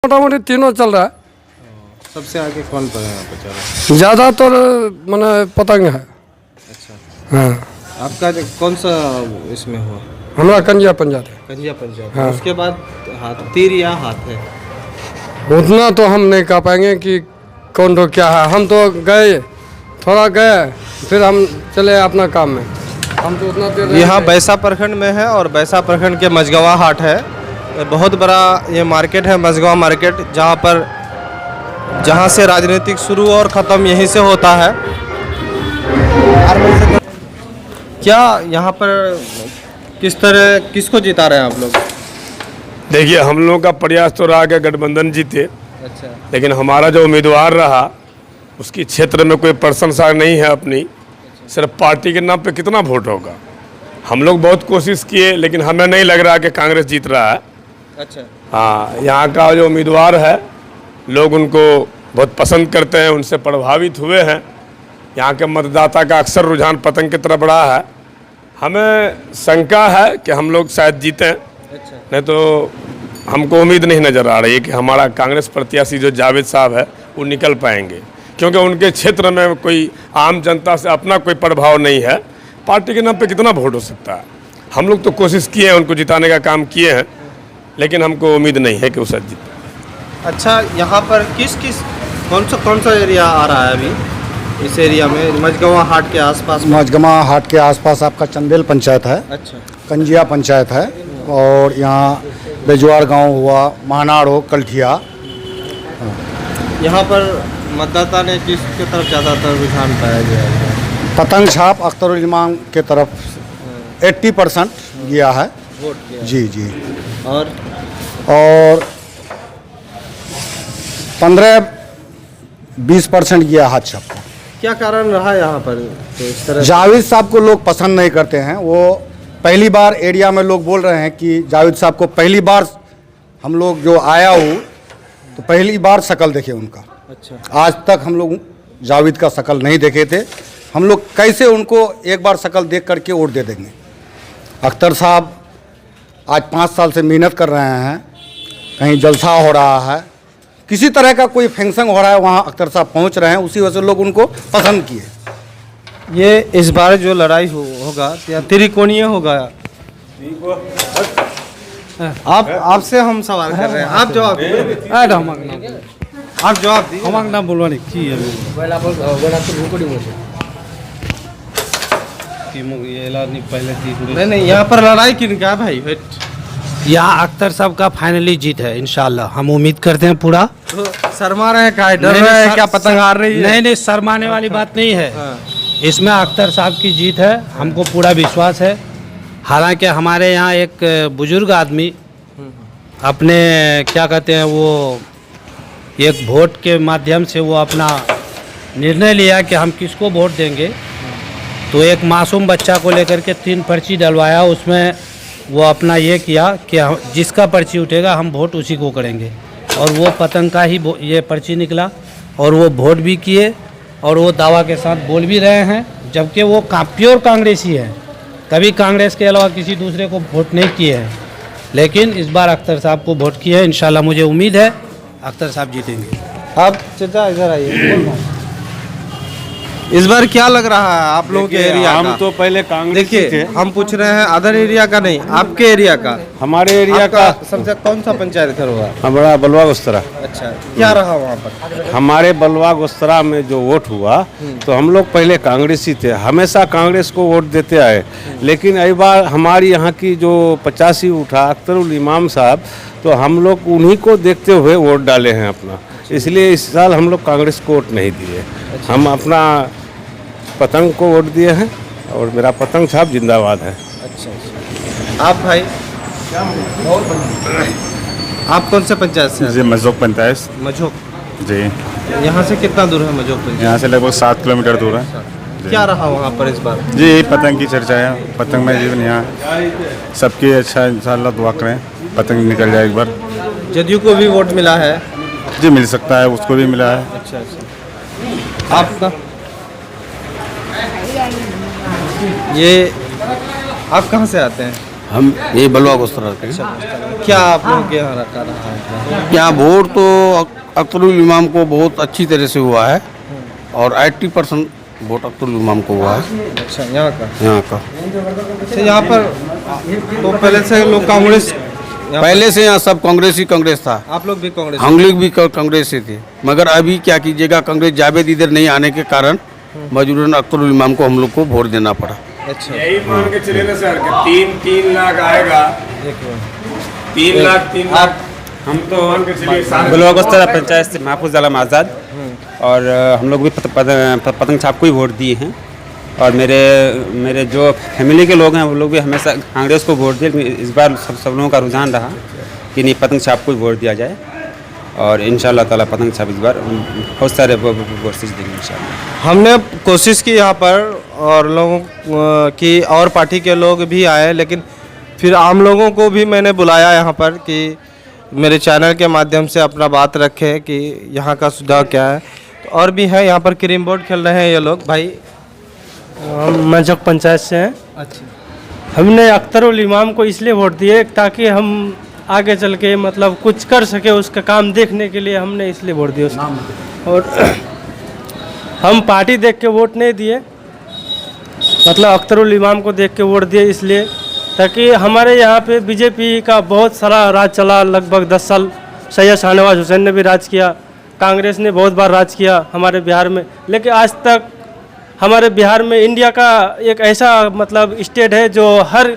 मोटामोटी तीनों चल रहा है। सबसे आगे कौन पर है यहाँ पे चल रहा है? ज़्यादातर मैंने पतंग है। अच्छा, हाँ, आपका कौन सा इसमें हुआ? हमारा कंजिया पंजाब है। कंजिया पंजाब। हाँ। उसके बाद हाथ तीर या हाथ है? उतना तो हम नहीं कह पाएंगे कि कौन तो क्या है। हम तो गए, थोड़ा गए, फिर हम चले अपना काम में। हम तो उतना देर नहीं यहाँ गए। बैसा प्रखंड में है और बैसा प्रखंड के मझगवा हाट है। बहुत बड़ा ये मार्केट है, मझगवा मार्केट, जहाँ से राजनीतिक शुरू और ख़त्म यहीं से होता है। क्या यहाँ पर किस तरह किसको जिता रहे हैं आप लोग? देखिए, हम लोगों का प्रयास तो रहा कि गठबंधन जीते, अच्छा, लेकिन हमारा जो उम्मीदवार रहा उसकी क्षेत्र में कोई प्रशंसा नहीं है अपनी। सिर्फ पार्टी के नाम पे कितना वोट होगा। हम लोग बहुत कोशिश किए, लेकिन हमें नहीं लग रहा कि कांग्रेस जीत रहा है। अच्छा, हाँ, यहाँ का जो उम्मीदवार है लोग उनको बहुत पसंद करते हैं, उनसे प्रभावित हुए हैं। यहाँ के मतदाता का अक्सर रुझान पतंग की तरफ रहा है। हमें शंका है कि हम लोग शायद जीतें, अच्छा, नहीं तो हमको उम्मीद नहीं नज़र आ रही है कि हमारा कांग्रेस प्रत्याशी जो जावेद साहब है वो निकल पाएंगे, क्योंकि उनके क्षेत्र में कोई आम जनता से अपना कोई प्रभाव नहीं है। पार्टी के नाम पे कितना वोट हो सकता है। हम लोग तो कोशिश किए हैं, उनको जिताने का काम किए हैं, लेकिन हमको उम्मीद नहीं है कि वो शायद जीते। अच्छा, यहाँ पर कौन सा एरिया आ रहा है अभी? इस एरिया में मझगवा हाट के आसपास में? मझगमा हाट के आसपास आपका चंदेल पंचायत है, अच्छा, कंजिया पंचायत है, और यहाँ बेजवार गांव हुआ, महानाड़ हो, कलठिया। यहाँ पर मतदाता ने किसके तरफ ज़्यादातर रुझान पाया गया है? पतंग छाप अख्तरुल इमाम के तरफ 80% गया है। वोट किया? जी जी। और 15-20% गया हाथ छाप का। क्या कारण रहा यहाँ पर तो इस तरह? जावेद साहब को लोग पसंद नहीं करते हैं। वो पहली बार एरिया में लोग बोल रहे हैं कि जावेद साहब को पहली बार हम लोग जो आया हो तो पहली बार शकल देखे उनका। अच्छा, आज तक हम लोग जावेद का शकल नहीं देखे थे। हम लोग कैसे उनको एक बार शकल देख करके वोट दे देंगे। अख्तर साहब आज 5 साल से मेहनत कर रहे हैं, कहीं जलसा हो रहा है, किसी तरह का कोई फंक्शन हो रहा है, वहाँ अख्तर साहब पहुँच रहे हैं, उसी वजह से लोग उनको पसंद किए। ये इस बार जो लड़ाई होगा या त्रिकोणीय होगा? आपसे हम सवाल कर रहे हैं, आप जवाब दीजिए। आप जवाब दीजिए। नहीं, यहाँ पर लड़ाई किनका है भाई? यहाँ अख्तर साहब का फाइनली जीत है इंशाल्लाह। हम उम्मीद करते हैं पूरा। तो शर्मा रहे हैं, क्या डर रहे हैं, क्या पतंग हार रही है? नहीं, शर्माने वाली बात नहीं है। इसमें अख्तर साहब की जीत है, हमको पूरा विश्वास है। हालांकि हमारे यहाँ एक बुजुर्ग आदमी अपने क्या कहते हैं वो एक वोट के माध्यम से वो अपना निर्णय लिया कि हम किसको वोट देंगे। तो एक मासूम बच्चा को लेकर के 3 पर्ची डलवाया। उसमें वो अपना ये किया कि जिसका पर्ची उठेगा हम वोट उसी को करेंगे, और वो पतंग का ही ये पर्ची निकला, और वो वोट भी किए, और वो दावा के साथ बोल भी रहे हैं, जबकि वो प्योर कांग्रेसी है, कभी कांग्रेस के अलावा किसी दूसरे को वोट नहीं किए हैं। लेकिन इस बार अख्तर साहब को वोट किए हैं। इंशाल्लाह मुझे उम्मीद है अख्तर साहब जीतेंगे। आप चाचा इधर आइए। इस बार क्या लग रहा है आप लोगों के एरिया का? हम तो पहले कांग्रेस देखिए, हम पूछ रहे हैं अदर एरिया का नहीं, आपके एरिया का। हमारे एरिया का सबसे कौन सा पंचायत घर हुआ? हमारा बलवा गुस्तरा। अच्छा, क्या रहा वहाँ पर? हमारे बलवा गुस्तरा में जो वोट हुआ तो हम लोग पहले कांग्रेसी थे, हमेशा कांग्रेस को वोट देते आए। लेकिन इस बार हमारी यहाँ की जो 85 उठा अख्तरुल इमाम साहब, तो हम लोग उन्हीं को देखते हुए वोट डाले हैं अपना। इसलिए इस साल हम लोग कांग्रेस को वोट नहीं दिए। हम अपना पतंग को वोट दिए हैं, और मेरा पतंग छाप जिंदाबाद है। अच्छा, आप भाई? आप कौन से पंचायत से? जी, मझोक पंचायत। मझोक जी। यहाँ से कितना दूर है मझोक पंचायत? यहाँ से लगभग 7 किलोमीटर दूर है। क्या रहा वहाँ पर इस बार? जी, यही पतंग की चर्चा है। पतंग में जीवन यहाँ सबकी अच्छा इंशाल्लाह दुआ करें, पतंग निकल जाए एक बार। जदयू को भी वोट मिला है? जी, मिल सकता है, उसको भी मिला है। अच्छा अच्छा। आपका ये आप कहाँ से आते हैं? हम ये बलुआ गुस्तर के क्या आप लोगों के यहाँ रखा रहा है? यहाँ वोट तो अख्तरुल इमाम को बहुत अच्छी तरह से हुआ है और 80% वोट अख्तरुल इमाम को हुआ है अच्छा, यहाँ का यहाँ का। अच्छा, यहाँ पर तो पहले से लोग कांग्रेस पहले से यहाँ सब कांग्रेस था। आप लोग भी कांग्रेस? हम लोग भी कांग्रेस से थे, मगर अभी क्या कीजिएगा, कांग्रेस जावेद इधर नहीं आने के कारण मजबूरन अख्तरुल इमाम को हम लोग को वोट देना पड़ा। अच्छा, यही मान के चलिए ना सर कि 3 लाख आएगा, 3 लाख हम तो मान के चलिए सारे बलुआ गुस्तर पंचायत से महफूज आलम आज़ाद और हम लोग भी पतंग छाप को ही वोट दिए हैं और मेरे जो फैमिली के लोग हैं वो लोग भी हमेशा कांग्रेस को वोट दिए। इस बार सब लोगों का रुझान रहा कि नहीं पतंग छाप को ही वोट दिया जाए और इंशाल्लाह ताला पतंग छाप इस बार बहुत सारे कोशिश देंगे इंशाल्लाह। हमने कोशिश की यहाँ पर और लोगों की और पार्टी के लोग भी आए, लेकिन फिर आम लोगों को भी मैंने बुलाया यहाँ पर कि मेरे चैनल के माध्यम से अपना बात रखे कि यहाँ का सुझाव क्या है। तो और भी है यहाँ पर क्रीम बोर्ड खेल रहे हैं ये लोग। भाई हम मंचक पंचायत से हैं। अच्छा, हमने अख्तरुल इमाम को इसलिए वोट दिए ताकि हम आगे चल के मतलब कुछ कर सके, उसका काम देखने के लिए हमने इसलिए वोट दिया उसको। और हम पार्टी देख के वोट नहीं दिए, मतलब अख्तरुल इमाम को देख के वोट दिए इसलिए ताकि हमारे यहाँ पे बीजेपी का बहुत सारा राज चला, लगभग 10 साल सैयद शाहनवाज हुसैन ने भी राज किया, कांग्रेस ने बहुत बार राज किया हमारे बिहार में, लेकिन आज तक हमारे बिहार में इंडिया का एक ऐसा मतलब स्टेट है जो हर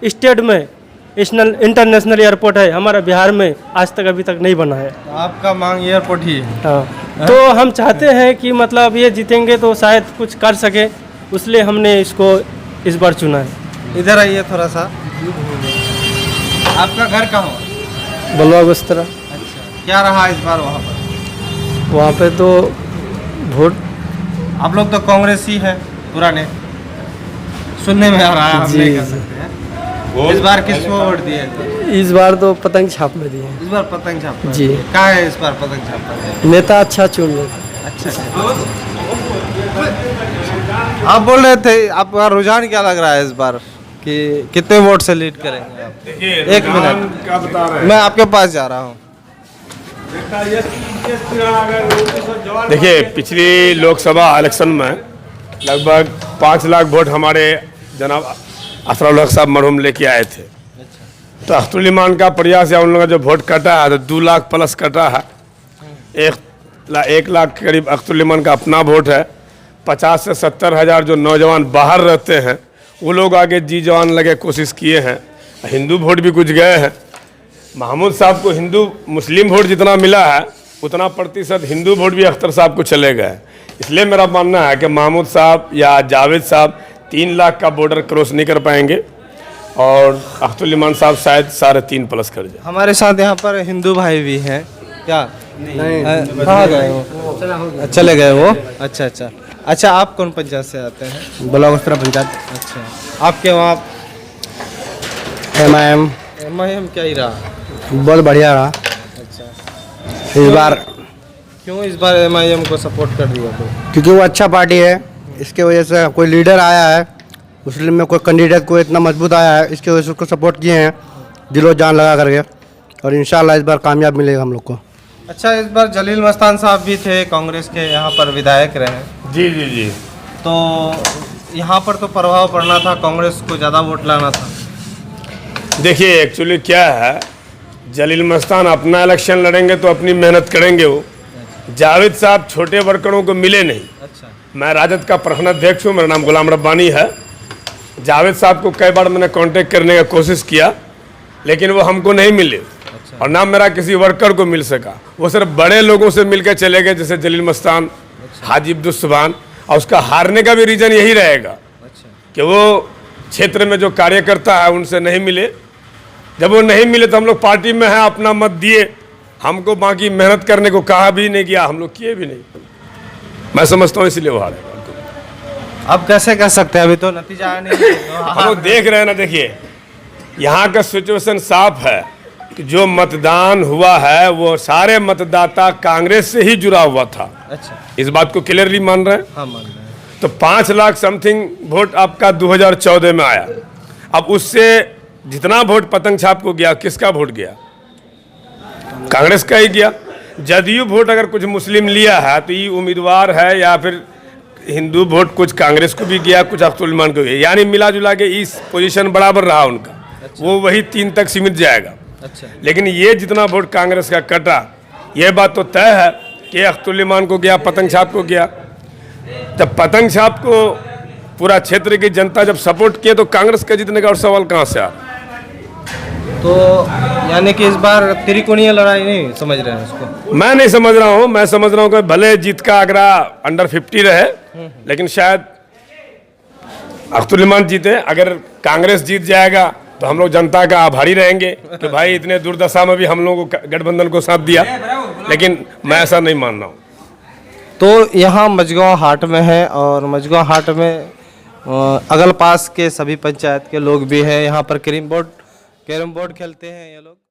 स्टेट में इंटरनेशनल एयरपोर्ट है, हमारा बिहार में आज तक अभी तक नहीं बना है। तो आपका मांग एयरपोर्ट ही है? हाँ, तो हम चाहते हैं कि मतलब ये जीतेंगे तो शायद कुछ कर सके, इसलिए हमने इसको इस बार चुना है। इधर आइए थोड़ा सा। आपका घर कहाँ है? बलुआ गुस्तर। अच्छा, क्या रहा इस बार वहाँ पर? वहाँ पे तो वोट आप लोग तो कांग्रेस ही है पुराने, सुनने में आ रहा है, हम जी, नहीं कह सकते हैं। इस बार किसको वोट दिए? इस बार तो पतंग छाप में दिए हैं। इस बार पतंग छाप जी। क्या है इस बार पतंग छाप पर? नेता अच्छा चुन लेते। अच्छा, आप बोल रहे थे आपका रुझान क्या लग रहा है इस बार कि कितने वोट से लीड करेंगे आप? एक मिनट, क्या बता रहे हैं? मैं आपके पास जा रहा हूँ। देखिए पिछली लोकसभा इलेक्शन में लगभग 5 लाख वोट हमारे जनाब असराउल हक साहब मरहूम लेके आए थे। तो अख्तरुल इमाम का प्रयास या उन लोगों का जो वोट कटा है तो 2 लाख प्लस कटा है। 1 लाख के करीब अख्तरुल इमाम का अपना वोट है। 50 से 70 हज़ार जो नौजवान बाहर रहते हैं वो लोग आगे जी जवान लगे कोशिश किए हैं। हिंदू वोट भी कुछ गए हैं। महमूद साहब को हिंदू मुस्लिम वोट जितना मिला है उतना प्रतिशत हिंदू वोट भी अख्तर साहब को चले गए। इसलिए मेरा मानना है कि महमूद साहब या जावेद साहब 3 लाख का बॉर्डर क्रॉस नहीं कर पाएंगे और अख्तरुल इमाम साहब शायद 3.5 प्लस कर जाए। हमारे साथ यहाँ पर हिंदू भाई भी हैं क्या? नहीं, कहाँ गए वो? चले गए वो? अच्छा अच्छा अच्छा, आप कौन पंचायत से आते हैं? बलुआ गुस्तर पंचायत। अच्छा, आपके वहाँ MIM क्या ही रहा? बहुत बढ़िया रहा अच्छा, इस बार, क्यों इस बार MIM को सपोर्ट कर दिया तो? क्योंकि वो अच्छा पार्टी है, इसके वजह से कोई लीडर आया है मुस्लिम में, कोई कैंडिडेट को इतना मजबूत आया है, इसके वजह से उसको सपोर्ट किए हैं दिलो जान लगा करके, और इंशाल्लाह इस बार कामयाब मिलेगा हम लोग को। अच्छा, इस बार जलील मस्तान साहब भी थे, कांग्रेस के यहाँ पर विधायक रहे। जी जी जी। तो यहाँ पर तो प्रभाव पड़ना था, कांग्रेस को ज़्यादा वोट लाना था। देखिए एक्चुअली क्या है, जलील मस्तान अपना इलेक्शन लड़ेंगे तो अपनी मेहनत करेंगे। वो जावेद साहब छोटे वर्करों को मिले नहीं। अच्छा, मैं राजद का प्रखंड अध्यक्ष हूँ, मेरा नाम गुलाम रब्बानी है। जावेद साहब को कई बार मैंने कांटेक्ट करने का कोशिश किया लेकिन वो हमको नहीं मिले। अच्छा। और ना मेरा किसी वर्कर को मिल सका। वो सिर्फ बड़े लोगों से मिलकर चले गए जैसे जलील मस्तान, हाजी अब्दुल सुभान। और उसका हारने का भी रीज़न यही रहेगा कि वो क्षेत्र में जो कार्यकर्ता है उनसे नहीं मिले। जब वो नहीं मिले तो हम लोग पार्टी में हैं, अपना मत दिए, हमको बाकी मेहनत करने को कहा भी नहीं किया, हम लोग किए भी नहीं। मैं समझता हूँ इसलिए वो हारे। अब कैसे कह सकते हैं, अभी तो नतीजा आया नहीं। हम लोग देख रहे हैं ना। देखिए यहाँ का सिचुएशन साफ है कि जो मतदान हुआ है वो सारे मतदाता कांग्रेस से ही जुड़ा हुआ था। अच्छा, इस बात को क्लियरली मान रहे हैं। हाँ मान रहे हैं। तो 5 लाख समथिंग वोट आपका 2014 में आया। अब उससे जितना वोट पतंग छाप को गया, किसका वोट गया? कांग्रेस का ही गया। जदयू वोट अगर कुछ मुस्लिम लिया है तो ये उम्मीदवार है, या फिर हिंदू वोट कुछ कांग्रेस को भी गया, कुछ अख्तरुल इमान को भी, यानी मिला जुला के इस पोजीशन बराबर रहा उनका। वो वही 3 तक सीमित जाएगा। लेकिन ये जितना वोट कांग्रेस का कटा, ये बात तो तय है कि अख्तरुल इमान को गया, पतंग छाप को गया। जब पतंग छाप को पूरा क्षेत्र की जनता जब सपोर्ट किए तो कांग्रेस का जीतने का और सवाल कहाँ से आ? तो यानी कि इस बार त्रिकोणीय लड़ाई नहीं समझ रहे हैं इसको? मैं नहीं समझ रहा हूँ। मैं समझ रहा हूँ कि भले जीत का आंकड़ा अंडर 50 रहे, लेकिन शायद अख्तरुल इमान जीते। अगर कांग्रेस जीत जाएगा तो हम लोग जनता का आभारी रहेंगे कि भाई इतने दुर्दशा में भी हम लोगों को गठबंधन को साथ दिया, लेकिन मैं ऐसा नहीं मान रहा हूँ। तो यहाँ मझगांव हाट में है, और मझगांव हाट में अगल पास के सभी पंचायत के लोग भी हैं। यहाँ पर कैरम बोर्ड खेलते हैं ये लोग।